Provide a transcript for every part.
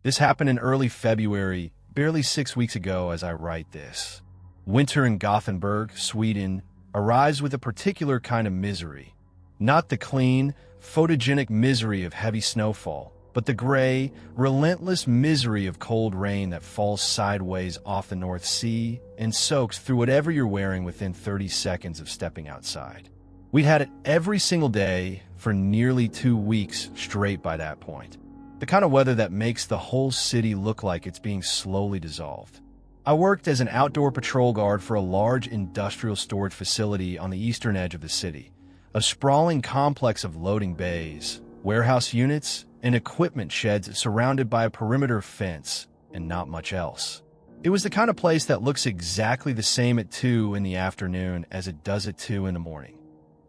This happened in early February, barely 6 weeks ago as I write this. Winter in Gothenburg, Sweden, arrives with a particular kind of misery. Not the clean, photogenic misery of heavy snowfall, but the gray, relentless misery of cold rain that falls sideways off the North Sea and soaks through whatever you're wearing within 30 seconds of stepping outside. We'd had it every single day for nearly 2 weeks straight by that point. The kind of weather that makes the whole city look like it's being slowly dissolved. I worked as an outdoor patrol guard for a large industrial storage facility on the eastern edge of the city, a sprawling complex of loading bays, warehouse units, and equipment sheds surrounded by a perimeter fence and not much else. It was the kind of place that looks exactly the same at 2 in the afternoon as it does at 2 in the morning.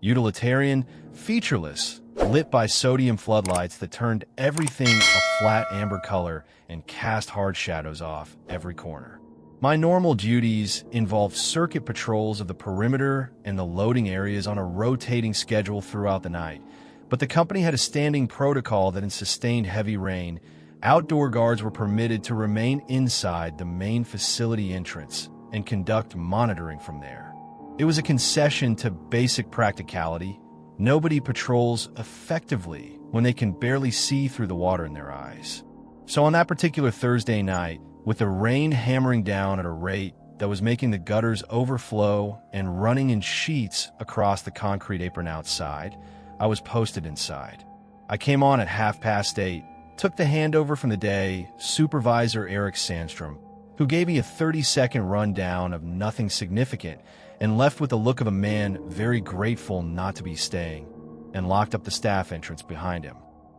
Utilitarian, featureless, lit by sodium floodlights that turned everything a flat amber color and cast hard shadows off every corner. My normal duties involved circuit patrols of the perimeter and the loading areas on a rotating schedule throughout the night, but the company had a standing protocol that in sustained heavy rain, outdoor guards were permitted to remain inside the main facility entrance and conduct monitoring from there. It was a concession to basic practicality. Nobody patrols effectively when they can barely see through the water in their eyes. So on that particular Thursday night, with the rain hammering down at a rate that was making the gutters overflow and running in sheets across the concrete apron outside, I was posted inside. I came on at 8:30, took the handover from the day, Supervisor Eric Sandstrom, who gave me a 30-second rundown of nothing significant and left with the look of a man very grateful not to be staying, and locked up the staff entrance behind him.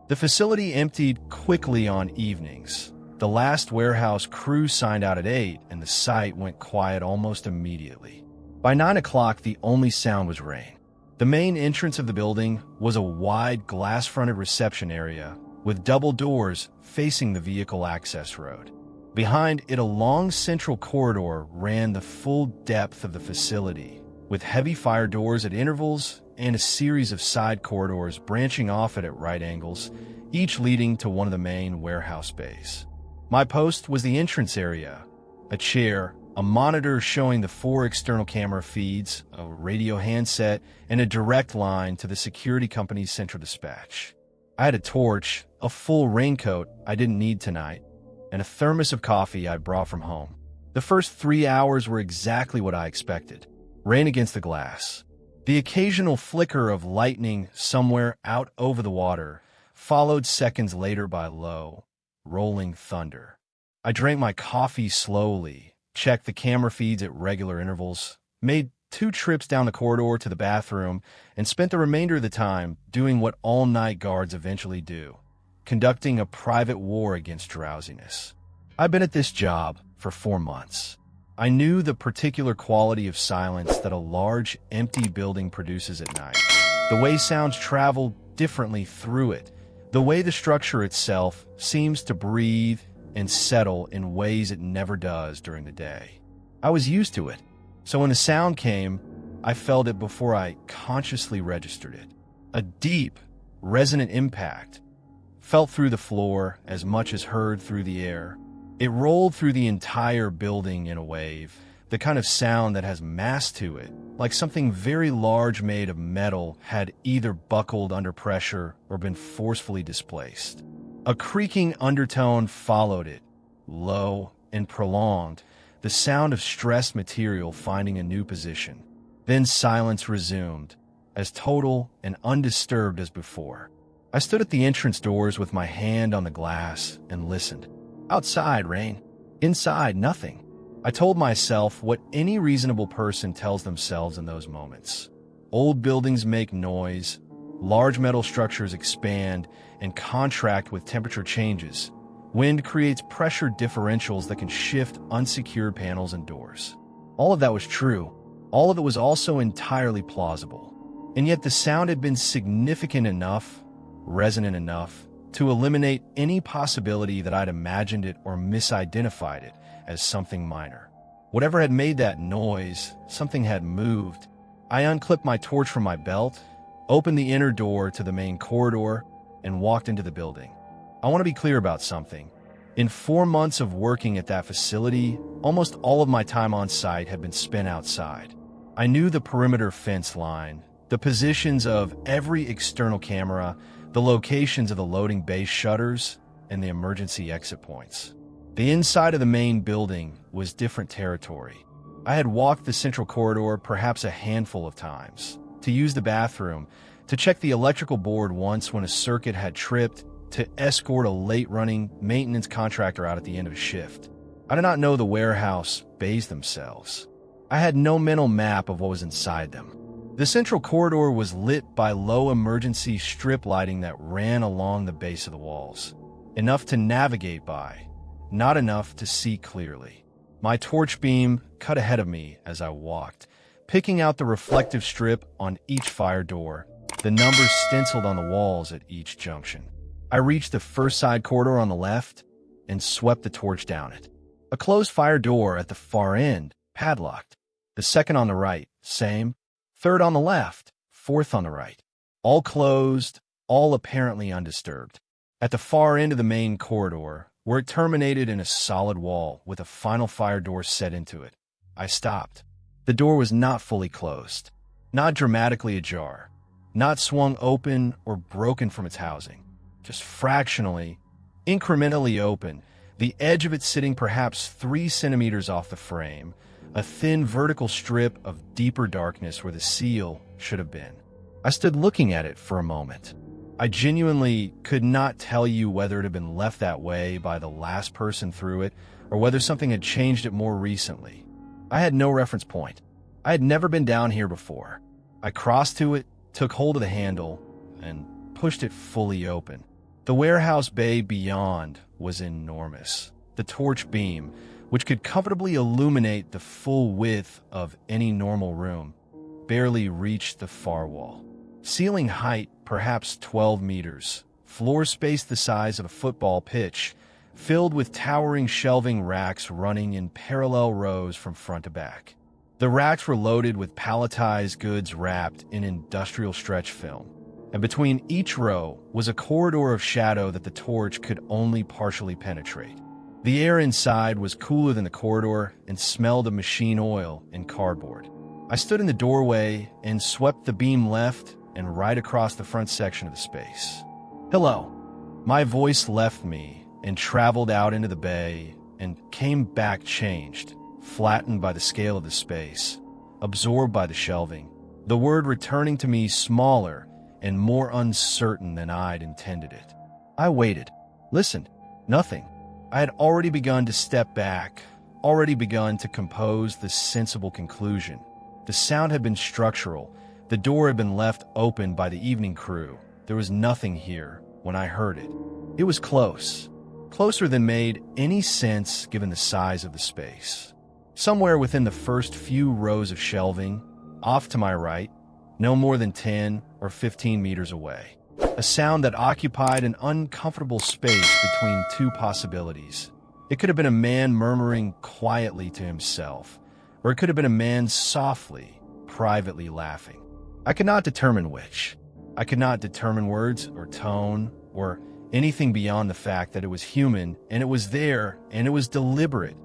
The facility emptied quickly on evenings. The last warehouse crew signed out at 8, and the site went quiet almost immediately. By 9 o'clock, the only sound was rain. The main entrance of the building was a wide glass-fronted reception area with double doors facing the vehicle access road. Behind it, a long central corridor ran the full depth of the facility, with heavy fire doors at intervals and a series of side corridors branching off it at right angles, each leading to one of the main warehouse bays. My post was the entrance area, a chair, a monitor showing the 4 external camera feeds, a radio handset, and a direct line to the security company's central dispatch. I had a torch, a full raincoat I didn't need tonight, and a thermos of coffee I brought from home. The first 3 hours were exactly what I expected. Rain against the glass. The occasional flicker of lightning somewhere out over the water, followed seconds later by low, rolling thunder. I drank my coffee slowly, checked the camera feeds at regular intervals, made 2 trips down the corridor to the bathroom, and spent the remainder of the time doing what all-night guards eventually do, conducting a private war against drowsiness. I've been at this job for 4 months. I knew the particular quality of silence that a large, empty building produces at night, the way sounds travel differently through it, the way the structure itself seems to breathe and settle in ways it never does during the day. I was used to it, so when the sound came, I felt it before I consciously registered it. A deep, resonant impact, felt through the floor as much as heard through the air. It rolled through the entire building in a wave, the kind of sound that has mass to it, like something very large made of metal had either buckled under pressure or been forcefully displaced. A creaking undertone followed it, low and prolonged, the sound of stressed material finding a new position. Then silence resumed, as total and undisturbed as before. I stood at the entrance doors with my hand on the glass and listened. Outside, rain. Inside, nothing. I told myself what any reasonable person tells themselves in those moments. Old buildings make noise, large metal structures expand and contract with temperature changes. Wind creates pressure differentials that can shift unsecured panels and doors. All of that was true. All of it was also entirely plausible. And yet the sound had been significant enough, resonant enough, to eliminate any possibility that I'd imagined it or misidentified it as something minor. Whatever had made that noise, something had moved. I unclipped my torch from my belt, opened the inner door to the main corridor, and walked into the building. I want to be clear about something. In 4 months of working at that facility, almost all of my time on site had been spent outside. I knew the perimeter fence line, the positions of every external camera, the locations of the loading bay shutters, and the emergency exit points. The inside of the main building was different territory. I had walked the central corridor perhaps a handful of times, to use the bathroom, to check the electrical board once when a circuit had tripped, to escort a late-running maintenance contractor out at the end of a shift. I did not know the warehouse bays themselves. I had no mental map of what was inside them. The central corridor was lit by low emergency strip lighting that ran along the base of the walls. Enough to navigate by, not enough to see clearly. My torch beam cut ahead of me as I walked, picking out the reflective strip on each fire door, the numbers stenciled on the walls at each junction. I reached the first side corridor on the left and swept the torch down it. A closed fire door at the far end, padlocked. The second on the right, same. Third on the left, fourth on the right. All closed, all apparently undisturbed. At the far end of the main corridor, where it terminated in a solid wall with a final fire door set into it, I stopped. The door was not fully closed, not dramatically ajar, not swung open or broken from its housing. Just fractionally, incrementally open, the edge of it sitting perhaps 3 centimeters off the frame, a thin vertical strip of deeper darkness where the seal should have been. I stood looking at it for a moment. I genuinely could not tell you whether it had been left that way by the last person through it or whether something had changed it more recently. I had no reference point. I had never been down here before. I crossed to it, took hold of the handle, and pushed it fully open. The warehouse bay beyond was enormous. The torch beam, which could comfortably illuminate the full width of any normal room, barely reached the far wall. Ceiling height, perhaps 12 meters. Floor space the size of a football pitch, filled with towering shelving racks running in parallel rows from front to back. The racks were loaded with palletized goods wrapped in industrial stretch film. And between each row was a corridor of shadow that the torch could only partially penetrate. The air inside was cooler than the corridor and smelled of machine oil and cardboard. I stood in the doorway and swept the beam left and right across the front section of the space. "Hello." My voice left me and traveled out into the bay and came back changed, flattened by the scale of the space, absorbed by the shelving, the word returning to me smaller and more uncertain than I'd intended it. I waited, listened, nothing. I had already begun to step back, already begun to compose the sensible conclusion. The sound had been structural. The door had been left open by the evening crew. There was nothing here when I heard it. It was close, closer than made any sense given the size of the space. Somewhere within the first few rows of shelving, off to my right, no more than 10 or 15 meters away. A sound that occupied an uncomfortable space between two possibilities. It could have been a man murmuring quietly to himself, or it could have been a man softly, privately laughing. I could not determine which. I could not determine words or tone or anything beyond the fact that it was human and it was there and it was deliberate.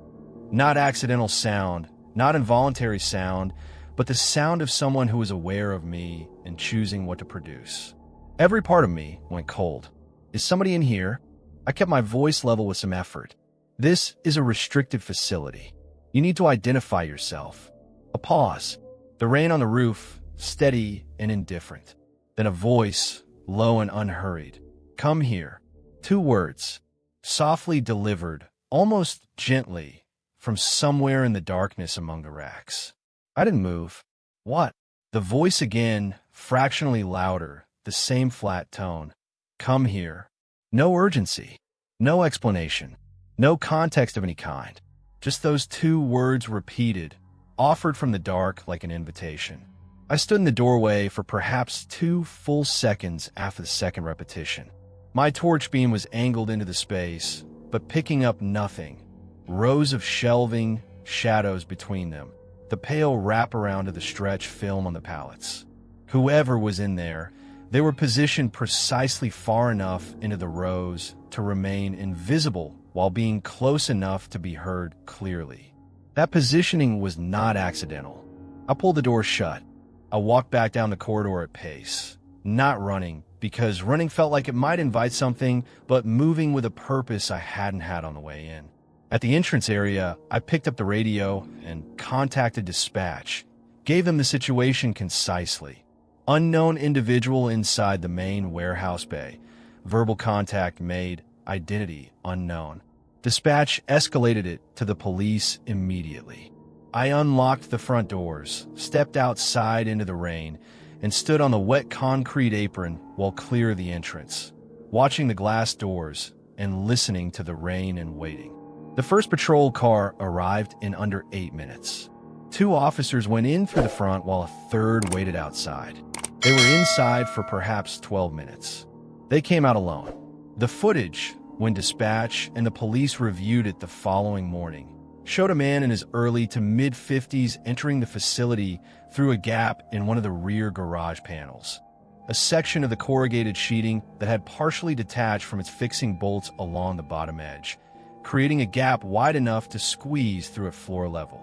Not accidental sound, not involuntary sound, but the sound of someone who was aware of me and choosing what to produce. Every part of me went cold. Is somebody in here? I kept my voice level with some effort. This is a restricted facility. You need to identify yourself. A pause. The rain on the roof, steady and indifferent. Then a voice, low and unhurried. Come here. 2 words, softly delivered, almost gently, from somewhere in the darkness among the racks. I didn't move. What? The voice again, fractionally louder, the same flat tone. Come here. No urgency. No explanation. No context of any kind. Just those 2 words repeated, offered from the dark like an invitation. I stood in the doorway for perhaps 2 full seconds after the second repetition. My torch beam was angled into the space, but picking up nothing. Rows of shelving, shadows between them. The pale wraparound of the stretch film on the pallets. Whoever was in there, They were positioned precisely far enough into the rows to remain invisible while being close enough to be heard clearly. That positioning was not accidental. I pulled the door shut. I walked back down the corridor at pace, not running, because running felt like it might invite something, but moving with a purpose I hadn't had on the way in. At the entrance area, I picked up the radio and contacted dispatch, gave them the situation concisely. Unknown individual inside the main warehouse bay. Verbal contact made, identity unknown. Dispatch escalated it to the police immediately. I unlocked the front doors, stepped outside into the rain, and stood on the wet concrete apron while clear of the entrance, watching the glass doors and listening to the rain and waiting. The first patrol car arrived in under 8 minutes. 2 officers went in through the front while a third waited outside. They were inside for perhaps 12 minutes. They came out alone. The footage, when dispatch and the police reviewed it the following morning, showed a man in his early to mid-50s entering the facility through a gap in one of the rear garage panels, a section of the corrugated sheeting that had partially detached from its fixing bolts along the bottom edge, creating a gap wide enough to squeeze through at floor level.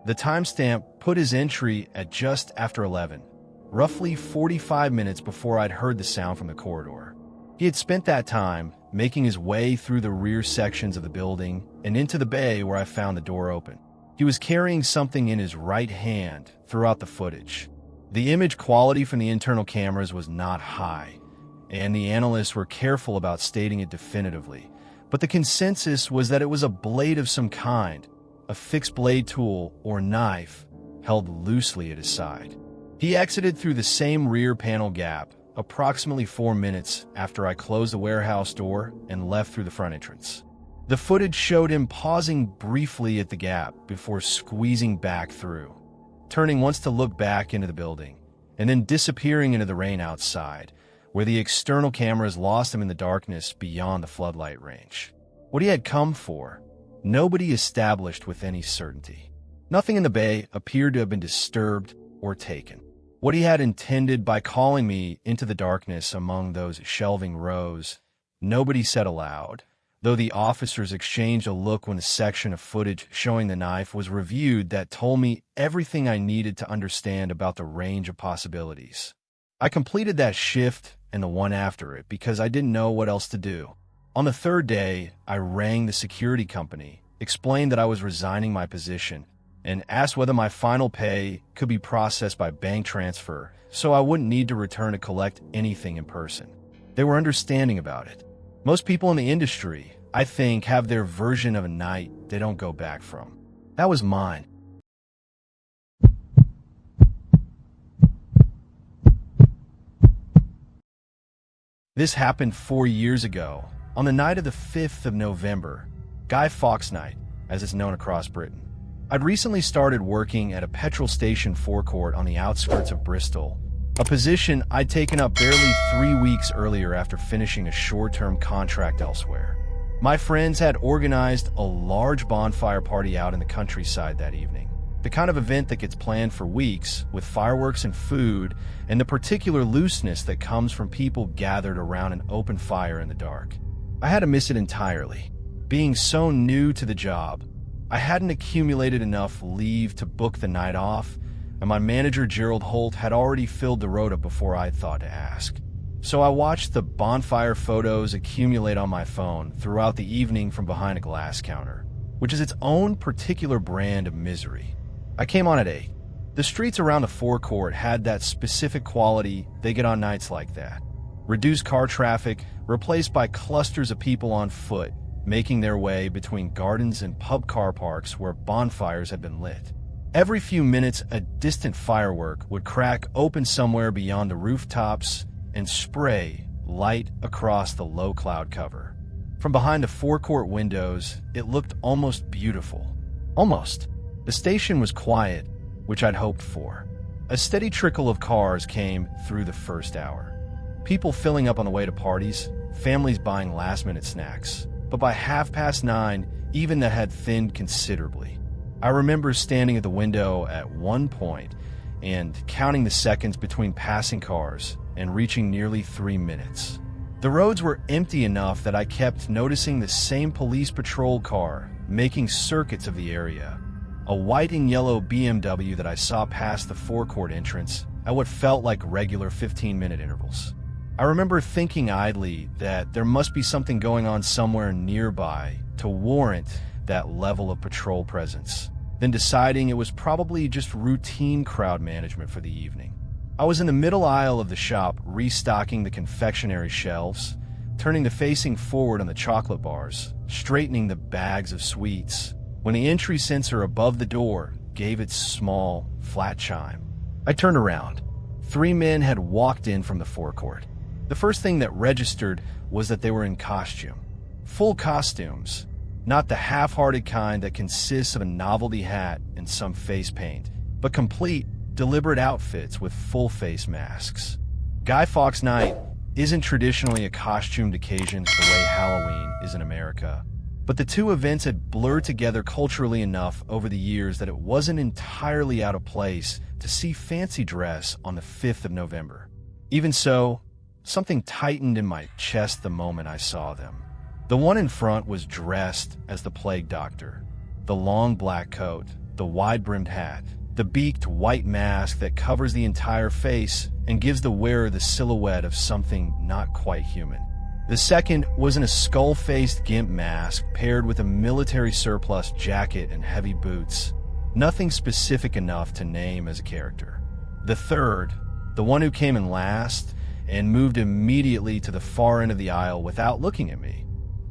The timestamp put his entry at just after 11, roughly 45 minutes before I'd heard the sound from the corridor. He had spent that time making his way through the rear sections of the building and into the bay where I found the door open. He was carrying something in his right hand throughout the footage. The image quality from the internal cameras was not high, and the analysts were careful about stating it definitively, but the consensus was that it was a blade of some kind, a fixed blade tool or knife held loosely at his side. He exited through the same rear panel gap approximately 4 minutes after I closed the warehouse door and left through the front entrance. The footage showed him pausing briefly at the gap before squeezing back through, turning once to look back into the building, and then disappearing into the rain outside, where the external cameras lost him in the darkness beyond the floodlight range. What he had come for, nobody established with any certainty. Nothing in the bay appeared to have been disturbed or taken. What he had intended by calling me into the darkness among those shelving rows, nobody said aloud, though the officers exchanged a look when the section of footage showing the knife was reviewed that told me everything I needed to understand about the range of possibilities. I completed that shift and the one after it because I didn't know what else to do. On the third day, I rang the security company, explained that I was resigning my position, and asked whether my final pay could be processed by bank transfer so I wouldn't need to return to collect anything in person. They were understanding about it. Most people in the industry, I think, have their version of a night they don't go back from. That was mine. This happened 4 years ago, on the night of the 5th of November, Guy Fawkes Night, as it's known across Britain. I'd recently started working at a petrol station forecourt on the outskirts of Bristol, a position I'd taken up barely 3 weeks earlier after finishing a short-term contract elsewhere. My friends had organized a large bonfire party out in the countryside that evening, the kind of event that gets planned for weeks, with fireworks and food, and the particular looseness that comes from people gathered around an open fire in the dark. I had to miss it entirely. Being so new to the job, I hadn't accumulated enough leave to book the night off, and my manager Gerald Holt had already filled the rota before I'd thought to ask. So I watched the bonfire photos accumulate on my phone throughout the evening from behind a glass counter, which is its own particular brand of misery. I came on at 8. The streets around the forecourt had that specific quality they get on nights like that. Reduced car traffic replaced by clusters of people on foot, making their way between gardens and pub car parks where bonfires had been lit. Every few minutes, a distant firework would crack open somewhere beyond the rooftops and spray light across the low cloud cover. From behind the forecourt windows, it looked almost beautiful. Almost. The station was quiet, which I'd hoped for. A steady trickle of cars came through the first hour. People filling up on the way to parties, families buying last-minute snacks. But by 9:30, even that had thinned considerably. I remember standing at the window at one point and counting the seconds between passing cars and reaching nearly 3 minutes. The roads were empty enough that I kept noticing the same police patrol car making circuits of the area. A white and yellow BMW that I saw past the forecourt entrance at what felt like regular 15-minute intervals. I remember thinking idly that there must be something going on somewhere nearby to warrant that level of patrol presence, then deciding it was probably just routine crowd management for the evening. I was in the middle aisle of the shop restocking the confectionery shelves, turning to facing forward on the chocolate bars, straightening the bags of sweets, when the entry sensor above the door gave its small, flat chime. I turned around. 3 men had walked in from the forecourt. The first thing that registered was that they were in costume. Full costumes, not the half-hearted kind that consists of a novelty hat and some face paint, but complete, deliberate outfits with full-face masks. Guy Fawkes Night isn't traditionally a costumed occasion the way Halloween is in America, but the two events had blurred together culturally enough over the years that it wasn't entirely out of place to see fancy dress on the 5th of November. Even so, something tightened in my chest the moment I saw them. The one in front was dressed as the plague doctor. The long black coat, the wide-brimmed hat, the beaked white mask that covers the entire face and gives the wearer the silhouette of something not quite human. The second was in a skull-faced gimp mask paired with a military surplus jacket and heavy boots. Nothing specific enough to name as a character. The third, the one who came in last and moved immediately to the far end of the aisle without looking at me,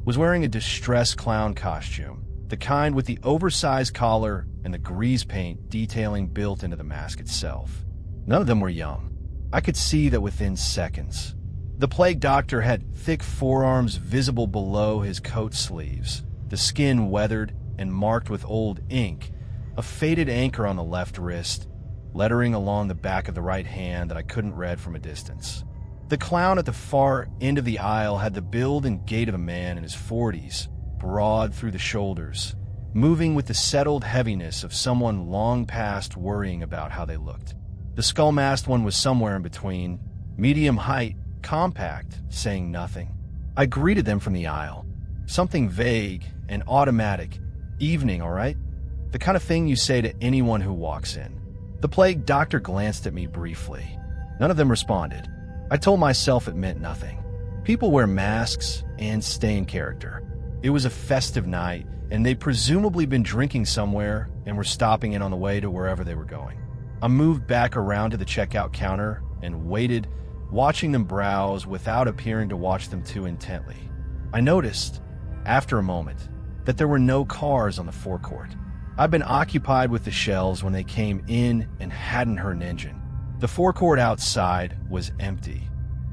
was wearing a distressed clown costume, the kind with the oversized collar and the grease paint detailing built into the mask itself. None of them were young. I could see that within seconds. The plague doctor had thick forearms visible below his coat sleeves, the skin weathered and marked with old ink, a faded anchor on the left wrist, lettering along the back of the right hand that I couldn't read from a distance. The clown at the far end of the aisle had the build and gait of a man in his 40s, broad through the shoulders, moving with the settled heaviness of someone long past worrying about how they looked. The skull-masked one was somewhere in between, medium height, compact, saying nothing. I greeted them from the aisle. Something vague and automatic. Evening, all right? The kind of thing you say to anyone who walks in. The plague doctor glanced at me briefly. None of them responded. I told myself it meant nothing. People wear masks and stay in character. It was a festive night, and they'd presumably been drinking somewhere and were stopping in on the way to wherever they were going. I moved back around to the checkout counter and waited, watching them browse without appearing to watch them too intently. I noticed, after a moment, that there were no cars on the forecourt. I'd been occupied with the shelves when they came in and hadn't heard an engine. The forecourt outside was empty,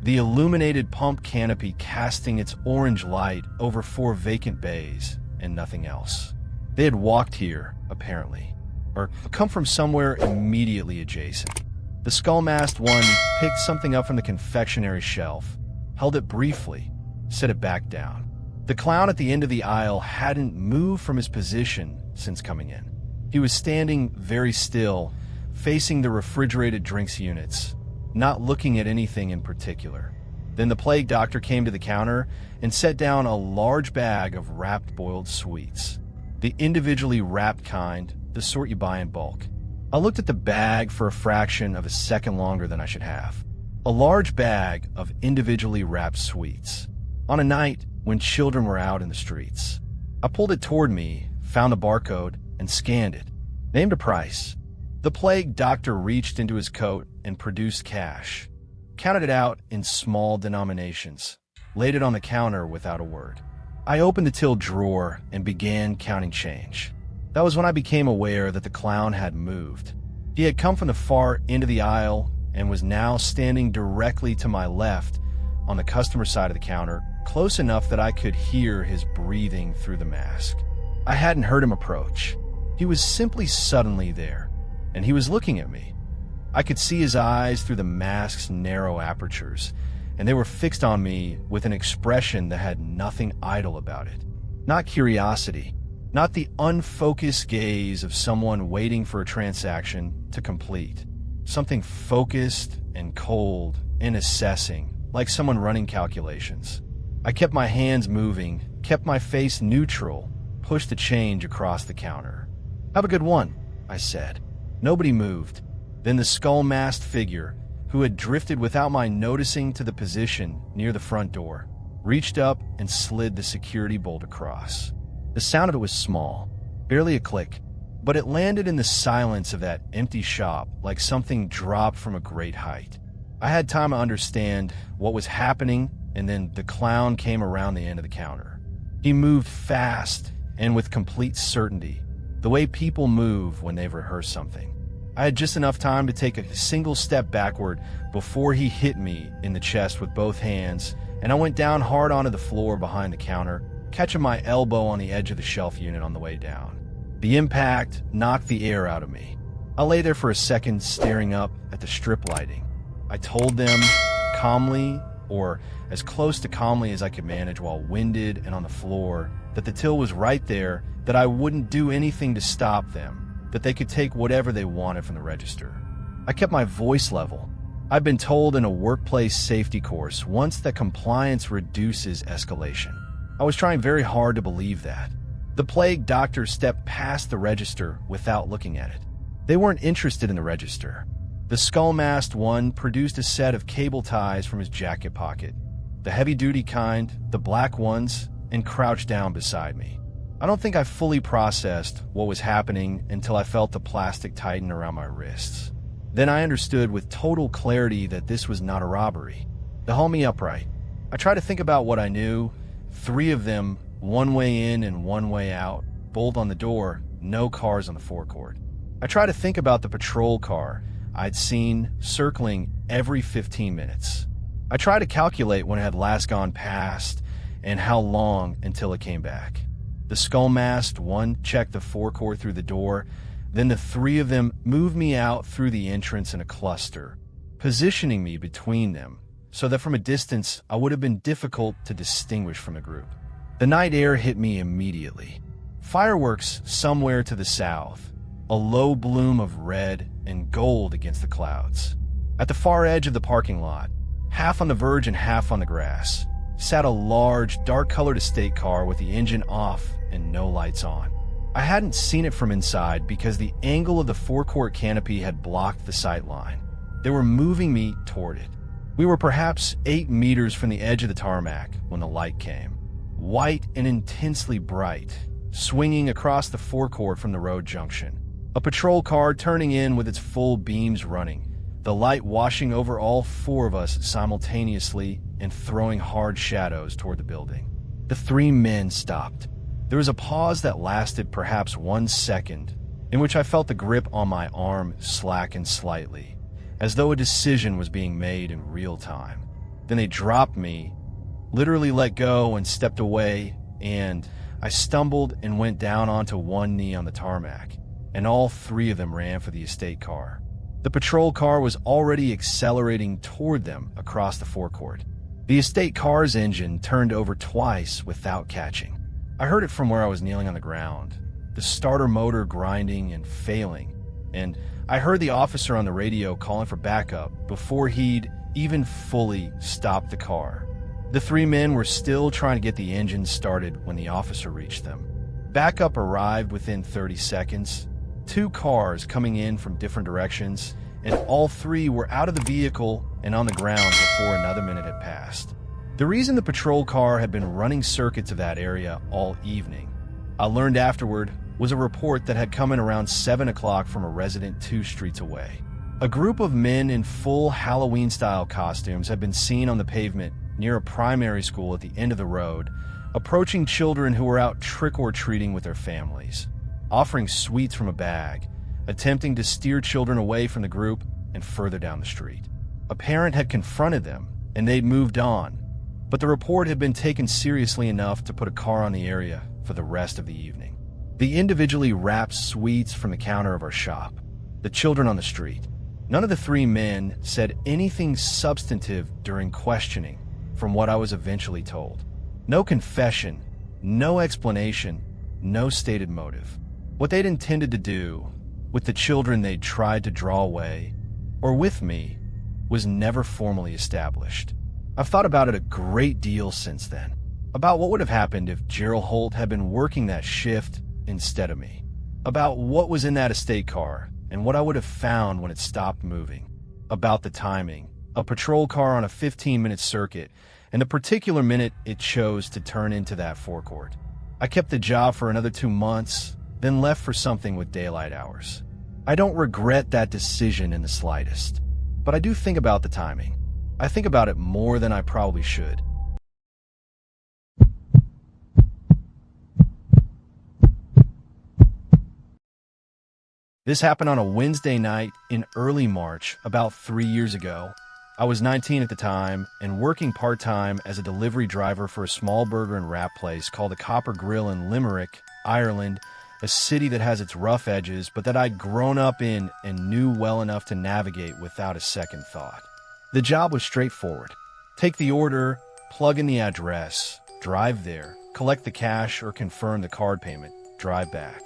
the illuminated pump canopy casting its orange light over 4 vacant bays and nothing else. They had walked here, apparently, or come from somewhere immediately adjacent. The skull-masked one picked something up from the confectionery shelf, held it briefly, set it back down. The clown at the end of the aisle hadn't moved from his position since coming in. He was standing very still, facing the refrigerated drinks units, not looking at anything in particular. Then the plague doctor came to the counter and set down a large bag of wrapped boiled sweets, the individually wrapped kind, the sort you buy in bulk. I looked at the bag for a fraction of a second longer than I should have. A large bag of individually wrapped sweets, on a night when children were out in the streets. I pulled it toward me, found the barcode, and scanned it. Named a price. The plague doctor reached into his coat and produced cash, counted it out in small denominations, laid it on the counter without a word. I opened the till drawer and began counting change. That was when I became aware that the clown had moved. He had come from the far end of the aisle and was now standing directly to my left on the customer side of the counter, close enough that I could hear his breathing through the mask. I hadn't heard him approach. He was simply suddenly there, and he was looking at me. I could see his eyes through the mask's narrow apertures, and they were fixed on me with an expression that had nothing idle about it. Not curiosity, not the unfocused gaze of someone waiting for a transaction to complete. Something focused and cold and assessing, like someone running calculations. I kept my hands moving, kept my face neutral, pushed the change across the counter. "Have a good one," I said. Nobody moved. Then the skull-masked figure, who had drifted without my noticing to the position near the front door, reached up and slid the security bolt across. The sound of it was small, barely a click, but it landed in the silence of that empty shop like something dropped from a great height. I had time to understand what was happening, and then the clown came around the end of the counter. He moved fast and with complete certainty, the way people move when they've rehearsed something. I had just enough time to take a single step backward before he hit me in the chest with both hands, and I went down hard onto the floor behind the counter, catching my elbow on the edge of the shelf unit on the way down. The impact knocked the air out of me. I lay there for a second staring up at the strip lighting. I told them calmly, or as close to calmly as I could manage while winded and on the floor, that the till was right there, that I wouldn't do anything to stop them, that they could take whatever they wanted from the register. I kept my voice level. I've been told in a workplace safety course once that compliance reduces escalation. I was trying very hard to believe that. The plague doctor stepped past the register without looking at it. They weren't interested in the register. The skull-masked one produced a set of cable ties from his jacket pocket, the heavy-duty kind, the black ones, and crouched down beside me. I don't think I fully processed what was happening until I felt the plastic tighten around my wrists. Then I understood with total clarity that this was not a robbery. They hauled me upright. I tried to think about what I knew. 3 of them, one way in and one way out, bolt on the door, no cars on the forecourt. I tried to think about the patrol car I'd seen circling every 15 minutes. I tried to calculate when it had last gone past and how long until it came back. The skull-masked one checked the forecourt through the door, then the 3 of them moved me out through the entrance in a cluster, positioning me between them so that from a distance I would have been difficult to distinguish from the group. The night air hit me immediately. Fireworks somewhere to the south, a low bloom of red and gold against the clouds. At the far edge of the parking lot, half on the verge and half on the grass, sat a large, dark-colored estate car with the engine off and no lights on. I hadn't seen it from inside because the angle of the forecourt canopy had blocked the sight line. They were moving me toward it. We were perhaps 8 meters from the edge of the tarmac when the light came. White and intensely bright, swinging across the forecourt from the road junction. A patrol car turning in with its full beams running, the light washing over all 4 of us simultaneously and throwing hard shadows toward the building. The 3 men stopped. There was a pause that lasted perhaps 1 second, in which I felt the grip on my arm slacken slightly, as though a decision was being made in real time. Then they dropped me, literally let go and stepped away, and I stumbled and went down onto one knee on the tarmac, and all 3 of them ran for the estate car. The patrol car was already accelerating toward them across the forecourt. The estate car's engine turned over twice without catching. I heard it from where I was kneeling on the ground, the starter motor grinding and failing, and I heard the officer on the radio calling for backup before he'd even fully stopped the car. The 3 men were still trying to get the engine started when the officer reached them. Backup arrived within 30 seconds, 2 cars coming in from different directions, and all 3 were out of the vehicle and on the ground before another minute had passed. The reason the patrol car had been running circuits of that area all evening, I learned afterward, was a report that had come in around 7 o'clock from a resident 2 streets away. A group of men in full Halloween-style costumes had been seen on the pavement near a primary school at the end of the road, approaching children who were out trick-or-treating with their families, offering sweets from a bag, attempting to steer children away from the group and further down the street. A parent had confronted them, and they'd moved on, but the report had been taken seriously enough to put a car on the area for the rest of the evening. The individually wrapped sweets from the counter of our shop, the children on the street. None of the 3 men said anything substantive during questioning, from what I was eventually told. No confession, no explanation, no stated motive. What they'd intended to do with the children they'd tried to draw away, or with me, was never formally established. I've thought about it a great deal since then, about what would have happened if Gerald Holt had been working that shift instead of me, about what was in that estate car and what I would have found when it stopped moving, about the timing, a patrol car on a 15-minute circuit, and the particular minute it chose to turn into that forecourt. I kept the job for another 2 months, then left for something with daylight hours. I don't regret that decision in the slightest, but I do think about the timing. I think about it more than I probably should. This happened on a Wednesday night in early March, about 3 years ago. I was 19 at the time and working part-time as a delivery driver for a small burger and wrap place called the Copper Grill in Limerick, Ireland, a city that has its rough edges, but that I'd grown up in and knew well enough to navigate without a second thought. The job was straightforward. Take the order, plug in the address, drive there, collect the cash or confirm the card payment, drive back.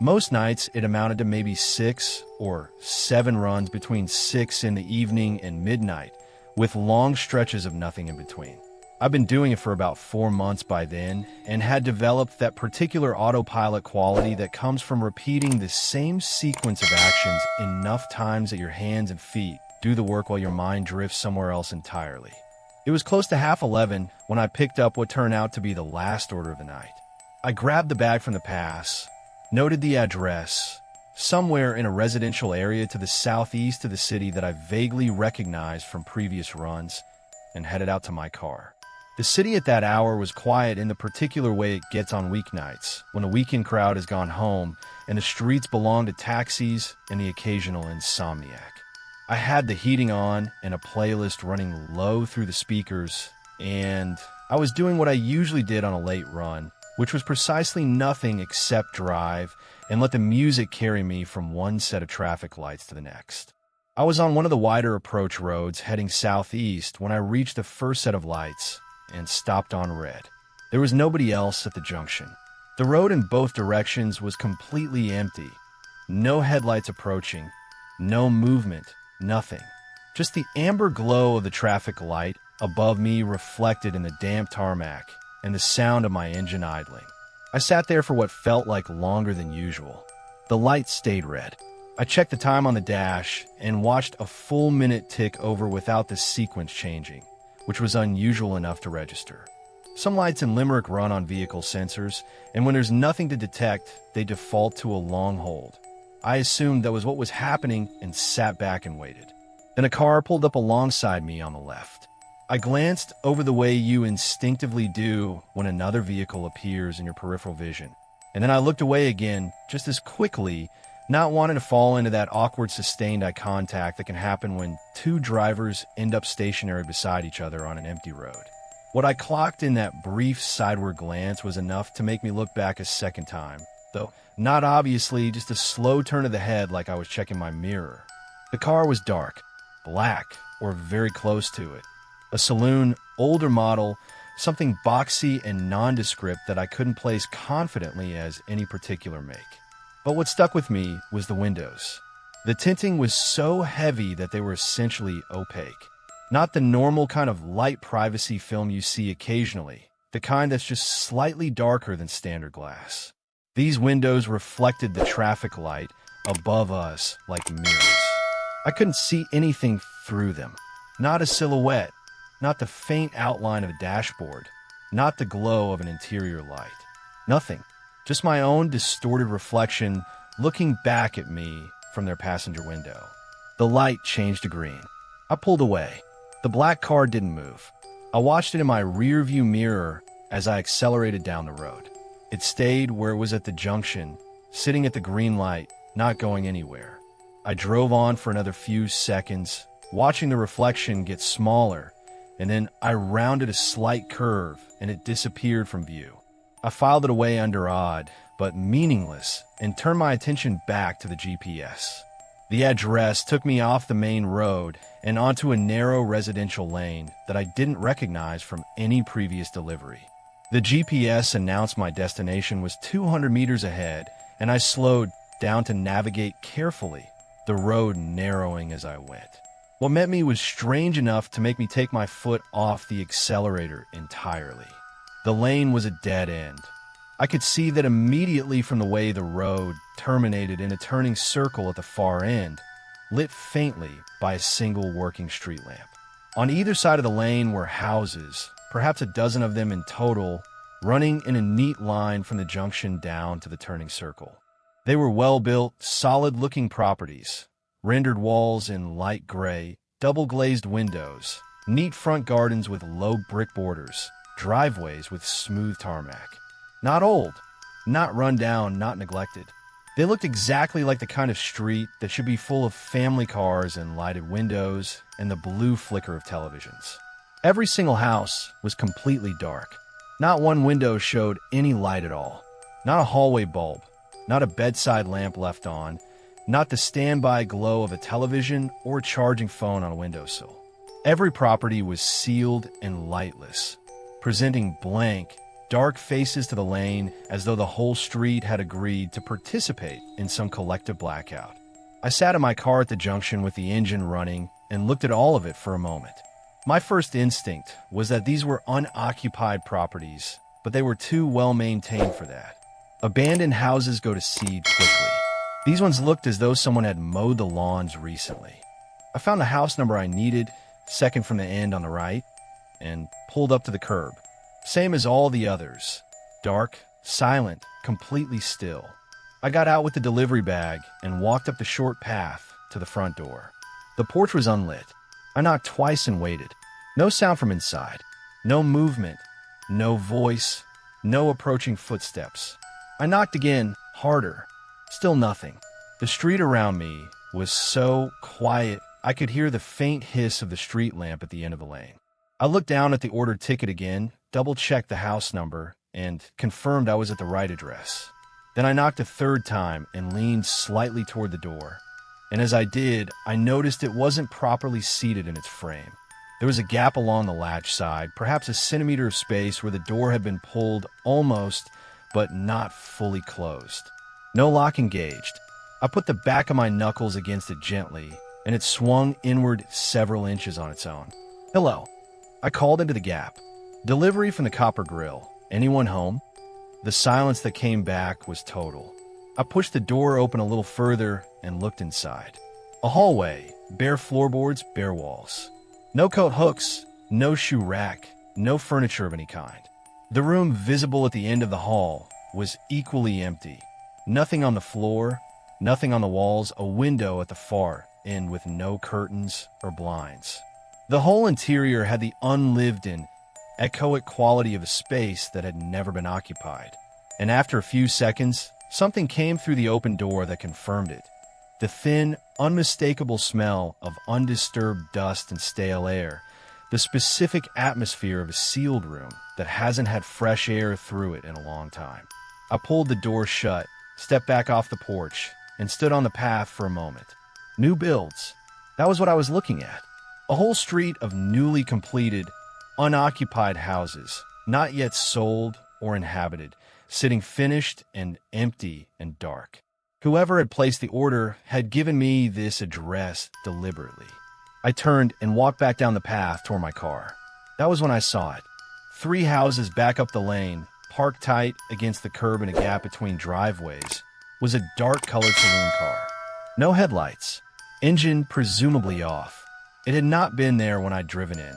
Most nights, it amounted to maybe 6 or 7 runs between 6 in the evening and midnight, with long stretches of nothing in between. I've been doing it for about 4 months by then and had developed that particular autopilot quality that comes from repeating the same sequence of actions enough times that your hands and feet do the work while your mind drifts somewhere else entirely. It was close to 11:30 when I picked up what turned out to be the last order of the night. I grabbed the bag from the pass, noted the address, somewhere in a residential area to the southeast of the city that I vaguely recognized from previous runs, and headed out to my car. The city at that hour was quiet in the particular way it gets on weeknights, when a weekend crowd has gone home and the streets belong to taxis and the occasional insomniac. I had the heating on and a playlist running low through the speakers, and I was doing what I usually did on a late run, which was precisely nothing except drive and let the music carry me from one set of traffic lights to the next. I was on one of the wider approach roads heading southeast when I reached the first set of lights and stopped on red. There was nobody else at the junction. The road in both directions was completely empty. No headlights approaching, no movement, nothing. Just the amber glow of the traffic light above me reflected in the damp tarmac and the sound of my engine idling. I sat there for what felt like longer than usual. The light stayed red. I checked the time on the dash and watched a full minute tick over without the sequence changing, which was unusual enough to register. Some lights in Limerick run on vehicle sensors, and when there's nothing to detect, they default to a long hold. I assumed that was what was happening and sat back and waited. Then a car pulled up alongside me on the left. I glanced over the way you instinctively do when another vehicle appears in your peripheral vision, and then I looked away again just as quickly, not wanting to fall into that awkward sustained eye contact that can happen when two drivers end up stationary beside each other on an empty road. What I clocked in that brief sideward glance was enough to make me look back a second time, though not obviously, just a slow turn of the head like I was checking my mirror. The car was dark, black, or very close to it. A saloon, older model, something boxy and nondescript that I couldn't place confidently as any particular make. But what stuck with me was the windows. The tinting was so heavy that they were essentially opaque. Not the normal kind of light privacy film you see occasionally, the kind that's just slightly darker than standard glass. These windows reflected the traffic light above us like mirrors. I couldn't see anything through them. Not a silhouette, not the faint outline of a dashboard, not the glow of an interior light. Nothing. Just my own distorted reflection looking back at me from their passenger window. The light changed to green. I pulled away. The black car didn't move. I watched it in my rearview mirror as I accelerated down the road. It stayed where it was at the junction, sitting at the green light, not going anywhere. I drove on for another few seconds, watching the reflection get smaller, and then I rounded a slight curve and it disappeared from view. I filed it away under odd, but meaningless, and turned my attention back to the GPS. The address took me off the main road and onto a narrow residential lane that I didn't recognize from any previous delivery. The GPS announced my destination was 200 meters ahead, and I slowed down to navigate carefully, the road narrowing as I went. What met me was strange enough to make me take my foot off the accelerator entirely. The lane was a dead end. I could see that immediately from the way the road terminated in a turning circle at the far end, lit faintly by a single working street lamp. On either side of the lane were houses, perhaps a dozen of them in total, running in a neat line from the junction down to the turning circle. They were well-built, solid-looking properties, rendered walls in light gray, double-glazed windows, neat front gardens with low brick borders, driveways with smooth tarmac. Not old, not run down, not neglected. They looked exactly like the kind of street that should be full of family cars and lighted windows and the blue flicker of televisions. Every single house was completely dark. Not one window showed any light at all. Not a hallway bulb, not a bedside lamp left on, not the standby glow of a television or a charging phone on a windowsill. Every property was sealed and lightless, presenting blank, dark faces to the lane as though the whole street had agreed to participate in some collective blackout. I sat in my car at the junction with the engine running and looked at all of it for a moment. My first instinct was that these were unoccupied properties, but they were too well maintained for that. Abandoned houses go to seed quickly. These ones looked as though someone had mowed the lawns recently. I found the house number I needed, second from the end on the right, and pulled up to the curb. Same as all the others. Dark, silent, completely still. I got out with the delivery bag and walked up the short path to the front door. The porch was unlit. I knocked twice and waited. No sound from inside. No movement. No voice. No approaching footsteps. I knocked again, harder. Still nothing. The street around me was so quiet I could hear the faint hiss of the street lamp at the end of the lane. I looked down at the ordered ticket again, double-checked the house number, and confirmed I was at the right address. Then I knocked a third time and leaned slightly toward the door. And as I did, I noticed it wasn't properly seated in its frame. There was a gap along the latch side, perhaps a centimeter of space where the door had been pulled almost, but not fully closed. No lock engaged. I put the back of my knuckles against it gently, and it swung inward several inches on its own. "Hello." I called into the gap. "Delivery from the Copper Grill. Anyone home?" The silence that came back was total. I pushed the door open a little further and looked inside. A hallway, bare floorboards, bare walls. No coat hooks, no shoe rack, no furniture of any kind. The room visible at the end of the hall was equally empty. Nothing on the floor, nothing on the walls, a window at the far end with no curtains or blinds. The whole interior had the unlived-in, echoic quality of a space that had never been occupied. And after a few seconds, something came through the open door that confirmed it. The thin, unmistakable smell of undisturbed dust and stale air, the specific atmosphere of a sealed room that hasn't had fresh air through it in a long time. I pulled the door shut, stepped back off the porch, and stood on the path for a moment. New builds. That was what I was looking at. A whole street of newly completed, unoccupied houses, not yet sold or inhabited, sitting finished and empty and dark. Whoever had placed the order had given me this address deliberately. I turned and walked back down the path toward my car. That was when I saw it. 3 houses back up the lane, parked tight against the curb in a gap between driveways, was a dark-colored saloon car. No headlights. Engine presumably off. It had not been there when I'd driven in.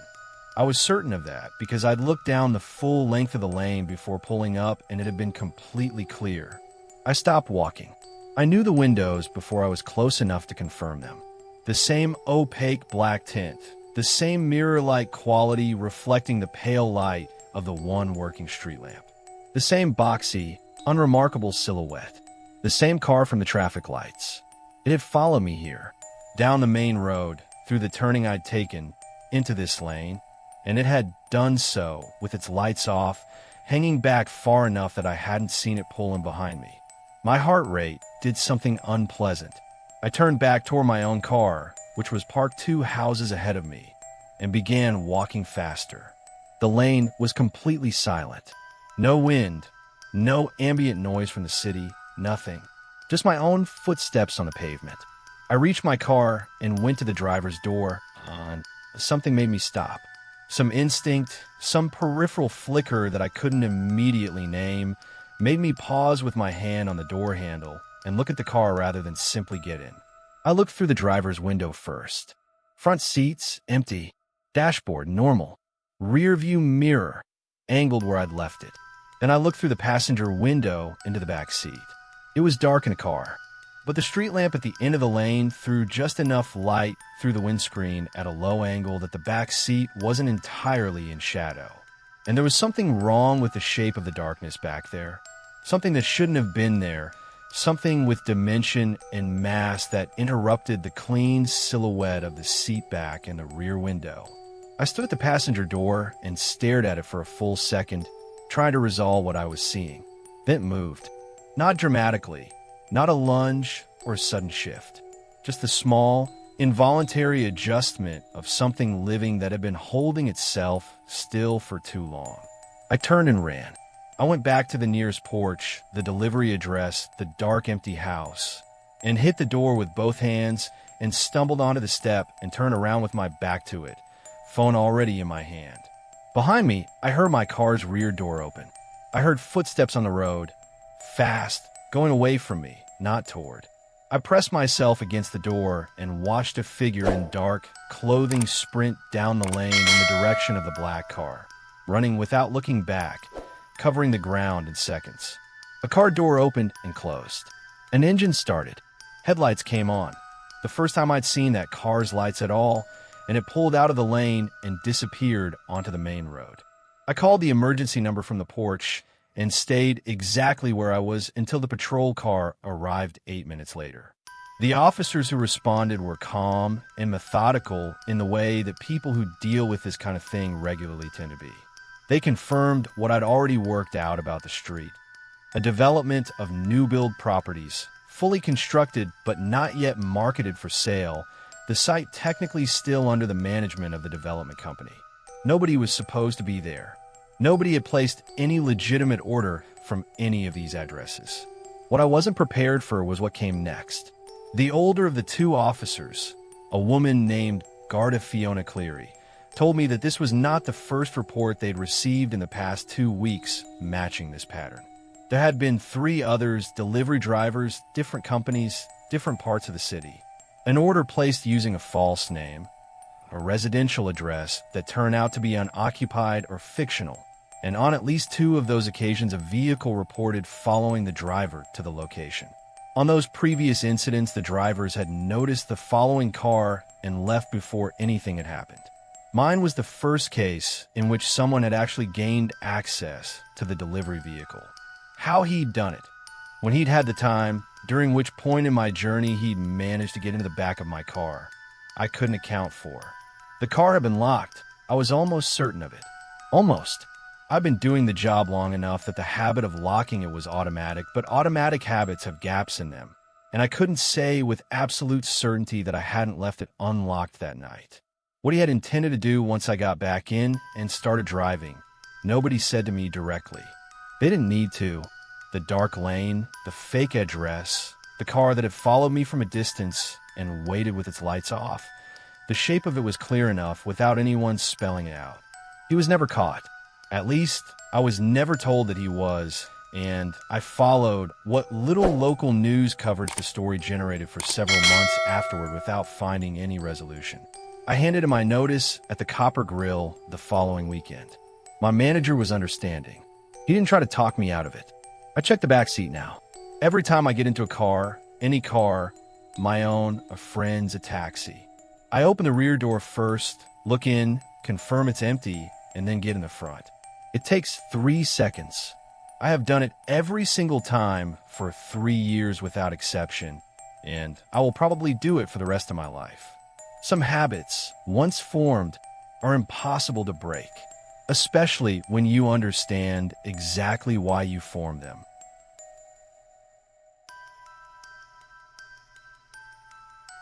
I was certain of that because I'd looked down the full length of the lane before pulling up and it had been completely clear. I stopped walking. I knew the windows before I was close enough to confirm them. The same opaque black tint, the same mirror-like quality reflecting the pale light of the one working street lamp. The same boxy, unremarkable silhouette. The same car from the traffic lights. It had followed me here, down the main road, through the turning I'd taken, into this lane, and it had done so with its lights off, hanging back far enough that I hadn't seen it pull in behind me. My heart rate did something unpleasant. I turned back toward my own car, which was parked 2 houses ahead of me, and began walking faster. The lane was completely silent. No wind, no ambient noise from the city, nothing. Just my own footsteps on the pavement. I reached my car and went to the driver's door, and something made me stop. Some instinct, some peripheral flicker that I couldn't immediately name, made me pause with my hand on the door handle and look at the car rather than simply get in. I looked through the driver's window first. Front seats, empty. Dashboard, normal. Rear view mirror, angled where I'd left it. Then I looked through the passenger window into the back seat. It was dark in the car, but the street lamp at the end of the lane threw just enough light through the windscreen at a low angle that the back seat wasn't entirely in shadow. And there was something wrong with the shape of the darkness back there. Something that shouldn't have been there. Something with dimension and mass that interrupted the clean silhouette of the seat back and the rear window. I stood at the passenger door and stared at it for a full second, trying to resolve what I was seeing. Then it moved. Not dramatically, not a lunge or a sudden shift. Just the small, involuntary adjustment of something living that had been holding itself still for too long. I turned and ran. I went back to the nearest porch, the delivery address, the dark, empty house, and hit the door with both hands and stumbled onto the step and turned around with my back to it, phone already in my hand. Behind me, I heard my car's rear door open. I heard footsteps on the road, fast, going away from me, not toward. I pressed myself against the door and watched a figure in dark clothing sprint down the lane in the direction of the black car, running without looking back, covering the ground in seconds. A car door opened and closed. An engine started. Headlights came on. The first time I'd seen that car's lights at all, and it pulled out of the lane and disappeared onto the main road. I called the emergency number from the porch and stayed exactly where I was until the patrol car arrived 8 minutes later. The officers who responded were calm and methodical in the way that people who deal with this kind of thing regularly tend to be. They confirmed what I'd already worked out about the street. A development of new-build properties, fully constructed but not yet marketed for sale, the site technically still under the management of the development company. Nobody was supposed to be there. Nobody had placed any legitimate order from any of these addresses. What I wasn't prepared for was what came next. The older of the two officers, a woman named Garda Fiona Cleary, told me that this was not the first report they'd received in the past 2 weeks matching this pattern. There had been 3 others, delivery drivers, different companies, different parts of the city. An order placed using a false name, a residential address that turned out to be unoccupied or fictional, and on at least 2 of those occasions a vehicle reported following the driver to the location. On those previous incidents, the drivers had noticed the following car and left before anything had happened. Mine was the first case in which someone had actually gained access to the delivery vehicle. How he'd done it, when he'd had the time, during which point in my journey he'd managed to get into the back of my car, I couldn't account for. The car had been locked. I was almost certain of it. Almost. I've been doing the job long enough that the habit of locking it was automatic, but automatic habits have gaps in them, and I couldn't say with absolute certainty that I hadn't left it unlocked that night. What he had intended to do once I got back in and started driving, nobody said to me directly. They didn't need to. The dark lane, the fake address, the car that had followed me from a distance and waited with its lights off. The shape of it was clear enough without anyone spelling it out. He was never caught. At least, I was never told that he was, and I followed what little local news coverage the story generated for several months afterward without finding any resolution. I handed him my notice at the Copper Grill the following weekend. My manager was understanding. He didn't try to talk me out of it. I check the back seat now. Every time I get into a car, any car, my own, a friend's, a taxi, I open the rear door first, look in, confirm it's empty, and then get in the front. It takes 3 seconds. I have done it every single time for 3 years without exception, and I will probably do it for the rest of my life. Some habits, once formed, are impossible to break, especially when you understand exactly why you formed them.